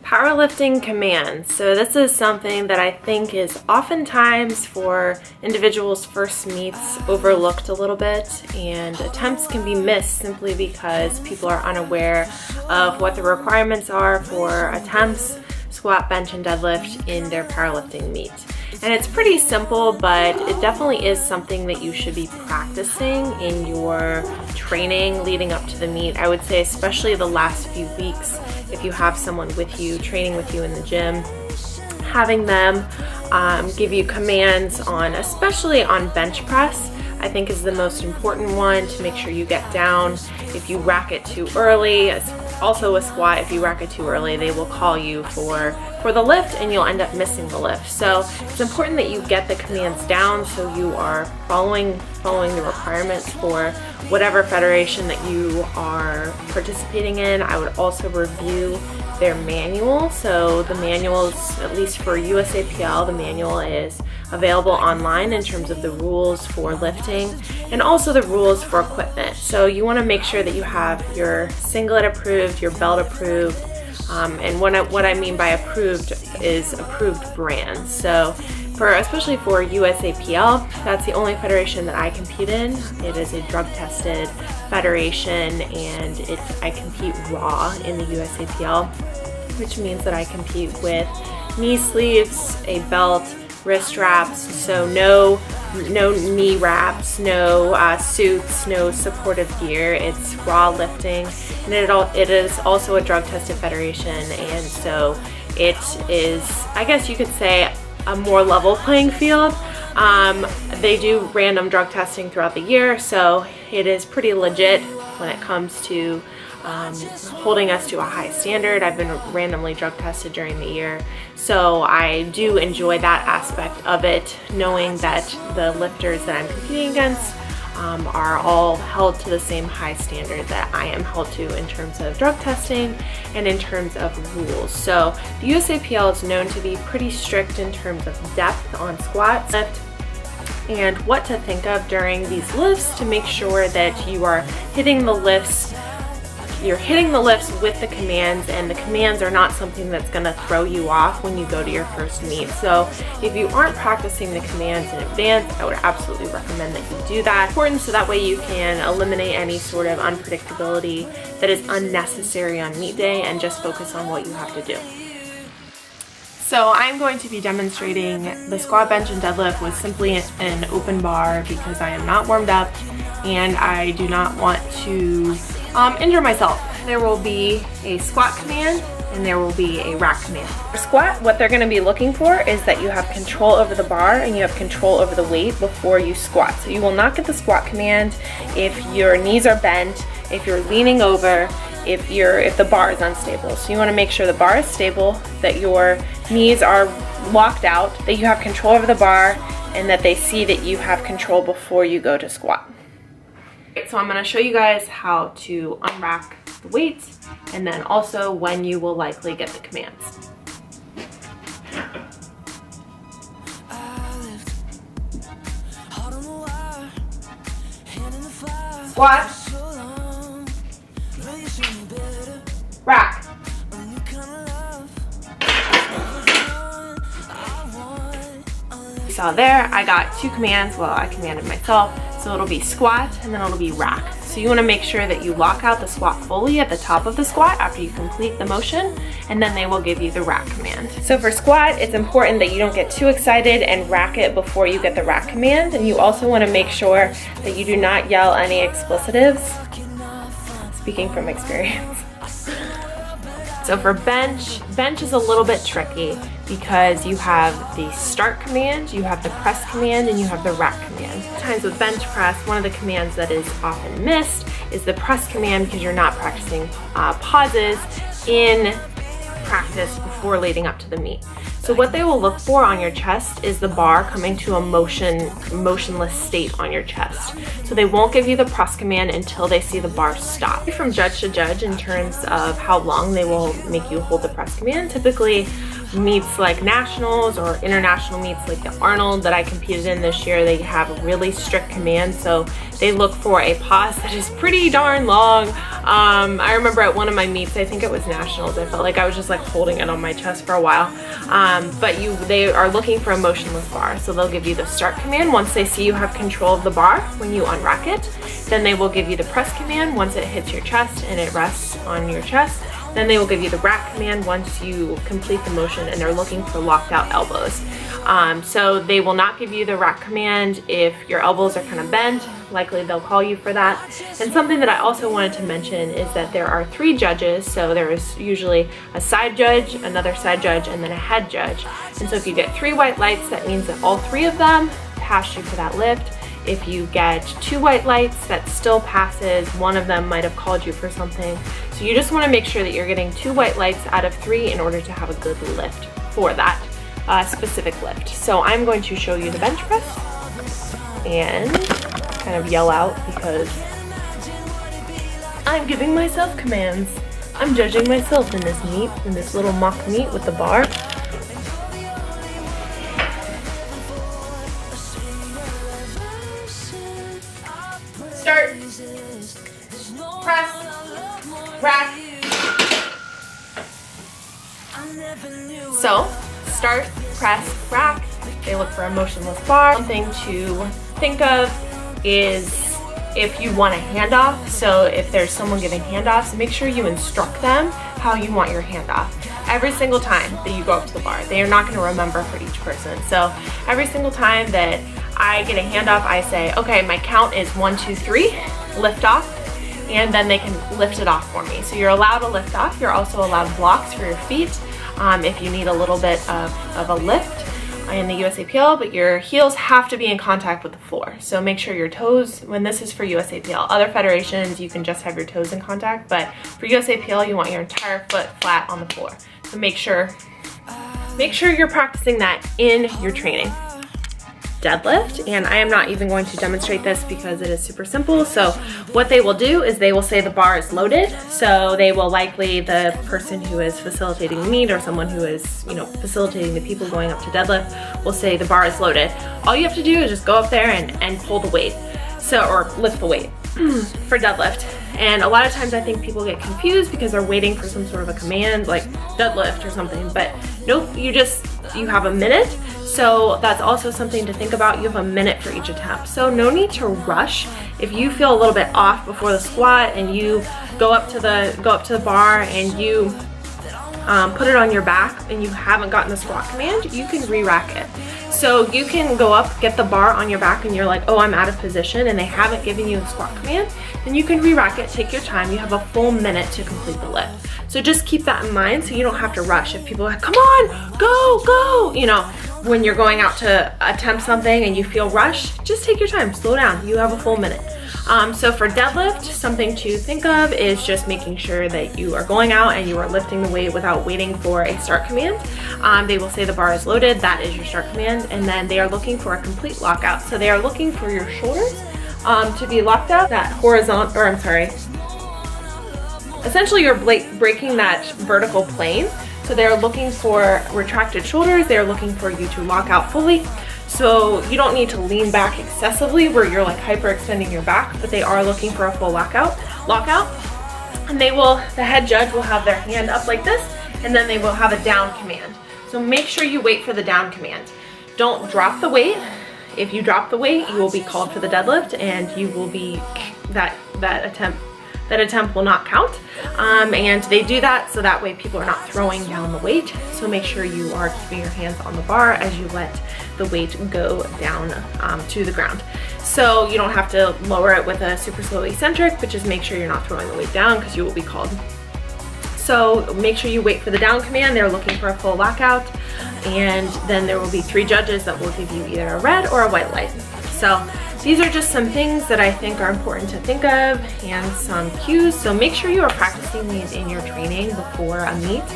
Powerlifting commands. So this is something that I think is oftentimes for individuals' first meets overlooked a little bit, and attempts can be missed simply because people are unaware of what the requirements are for attempts, squat, bench, and deadlift in their powerlifting meet. And it's pretty simple, but it definitely is something that you should be practicing in your training leading up to the meet. I would say especially the last few weeks, if you have someone with you, training with you in the gym, having them give you commands on, especially on bench press, I think is the most important one, to make sure you get down. If you rack it too early, also a squat, if you rack it too early, they will call you for the lift and you'll end up missing the lift. So it's important that you get the commands down so you are following the requirements for whatever federation that you are participating in. I would also review their manual. So the manuals, at least for USAPL, the manual is available online in terms of the rules for lifting and also the rules for equipment. So you want to make sure that you have your singlet approved, your belt approved, and what I mean by approved is approved brands. So especially for USAPL, that's the only federation that I compete in. It is a drug tested federation, and I compete raw in the USAPL, which means that I compete with knee sleeves, a belt, wrist wraps, so no knee wraps, no suits, no supportive gear. It's raw lifting, and it is also a drug tested federation, and so it is, I guess you could say, a more level playing field. They do random drug testing throughout the year, so it is pretty legit when it comes to holding us to a high standard. I've been randomly drug tested during the year, so I do enjoy that aspect of it, knowing that the lifters that I'm competing against are all held to the same high standard that I am held to in terms of drug testing and in terms of rules. So the USAPL is known to be pretty strict in terms of depth on squats, lift, and what to think of during these lifts to make sure that you are hitting the lifts. You're hitting the lifts with the commands, and the commands are not something that's going to throw you off when you go to your first meet. So if you aren't practicing the commands in advance, I would absolutely recommend that you do that. Important, so that way you can eliminate any sort of unpredictability that is unnecessary on meet day and just focus on what you have to do. So I'm going to be demonstrating the squat, bench, and deadlift with simply an open bar because I am not warmed up and I do not want to injure myself. There will be a squat command and there will be a rack command. For squat, what they're going to be looking for is that you have control over the bar and you have control over the weight before you squat. So you will not get the squat command if your knees are bent, if you're leaning over, if the bar is unstable. So you want to make sure the bar is stable, that your knees are locked out, that you have control over the bar, and that they see that you have control before you go to squat. So I'm going to show you guys how to unrack the weights and then also when you will likely get the commands. Squat, rack, you saw there I got two commands. Well, I commanded myself. So it'll be squat and then it'll be rack. So you want to make sure that you lock out the squat fully at the top of the squat after you complete the motion, and then they will give you the rack command. So for squat, it's important that you don't get too excited and rack it before you get the rack command, and you also want to make sure that you do not yell any explicitives, speaking from experience. So for bench is a little bit tricky because you have the start command, you have the press command, and you have the rack command. Sometimes with bench press, one of the commands that is often missed is the press command because you're not practicing pauses in practice before leading up to the meet. So what they will look for on your chest is the bar coming to a motionless state on your chest. So they won't give you the press command until they see the bar stop. From judge to judge in terms of how long they will make you hold the press command. Typically meets like nationals or international meets like the Arnold that I competed in this year, they have really strict commands, so they look for a pause that is pretty darn long. I remember at one of my meets, I think it was nationals, I felt like I was just like holding it on my chest for a while. But they are looking for a motionless bar, so they'll give you the start command once they see you have control of the bar when you unrack it. Then they will give you the press command once it hits your chest and it rests on your chest. Then they will give you the rack command once you complete the motion, and they're looking for locked out elbows. So they will not give you the rack command if your elbows are kind of bent. Likely they'll call you for that. And something that I also wanted to mention is that there are 3 judges. So there is usually a side judge, another side judge, and then a head judge. And so if you get 3 white lights, that means that all 3 of them pass you for that lift. If you get 2 white lights, that still passes. One of them might have called you for something. So you just want to make sure that you're getting 2 white lights out of 3 in order to have a good lift for that specific lift. So I'm going to show you the bench press and kind of yell out because I'm giving myself commands. I'm judging myself in this meet, in this little mock meet with the bar. Start, press, rack. So, start, press, rack. They look for a motionless bar. Something to think of is if you want a handoff. So if there's someone giving handoffs, make sure you instruct them how you want your handoff. Every single time that you go up to the bar, they are not going to remember for each person. So every single time that I get a handoff, I say, okay, my count is 1, 2, 3, lift off, and then they can lift it off for me. So you're allowed to lift off. You're also allowed blocks for your feet if you need a little bit of a lift in the USAPL, but your heels have to be in contact with the floor. So make sure your toes, when this is for USAPL, other federations you can just have your toes in contact, but for USAPL you want your entire foot flat on the floor. So make sure you're practicing that in your training. Deadlift, and I am not even going to demonstrate this because it is super simple. So what they will do is they will say the bar is loaded. So they will likely, the person who is facilitating the meet or someone who is, you know, facilitating the people going up to deadlift will say the bar is loaded. All you have to do is just go up there and pull the weight. So, or lift the weight for deadlift. And a lot of times I think people get confused because they're waiting for some sort of a command like deadlift or something, but nope, you have a minute. So that's also something to think about. You have a minute for each attempt. So no need to rush. If you feel a little bit off before the squat and you go up to the bar and you put it on your back and you haven't gotten the squat command, you can re-rack it. So you can go up, get the bar on your back, and you're like, oh, I'm out of position, and they haven't given you a squat command, then you can re-rack it, take your time. You have a full minute to complete the lift. So just keep that in mind so you don't have to rush. If people are like, come on, go, go, you know, when you're going out to attempt something and you feel rushed, just take your time, slow down. You have a full minute. So for deadlift, something to think of is just making sure that you are going out and you are lifting the weight without waiting for a start command. They will say the bar is loaded, that is your start command, and then they are looking for a complete lockout. So they are looking for your shoulders to be locked out, that horizontal, or I'm sorry, essentially you're breaking that vertical plane. So they're looking for retracted shoulders, they're looking for you to lock out fully. So you don't need to lean back excessively where you're like hyperextending your back, but they are looking for a full lockout. And the head judge will have their hand up like this, and then they will have a down command. So make sure you wait for the down command. Don't drop the weight. If you drop the weight, you will be called for the deadlift, and you will be, that attempt will not count. And they do that so that way people are not throwing down the weight. So make sure you are keeping your hands on the bar as you let the weight go down to the ground. So you don't have to lower it with a super slow eccentric, but just make sure you're not throwing the weight down because you will be called. So make sure you wait for the down command. They're looking for a full lockout, and then there will be 3 judges that will give you either a red or a white light. So these are just some things that I think are important to think of and some cues. So make sure you are practicing these in your training before a meet.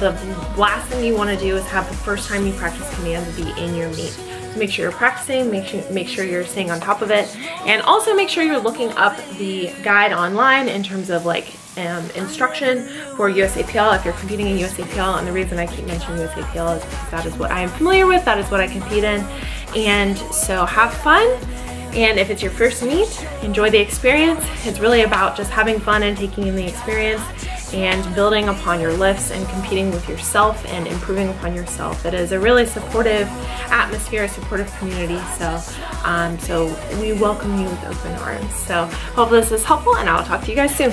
The last thing you want to do is have the first time you practice commands be in your meet. So make sure you're practicing, make sure you're staying on top of it, and also make sure you're looking up the guide online in terms of like instruction for USAPL if you're competing in USAPL. And the reason I keep mentioning USAPL is because that is what I am familiar with, that is what I compete in. And so have fun. And if it's your first meet, enjoy the experience. It's really about just having fun and taking in the experience and building upon your lifts and competing with yourself and improving upon yourself. It is a really supportive atmosphere, a supportive community. So we welcome you with open arms. So hopefully this is helpful, and I'll talk to you guys soon.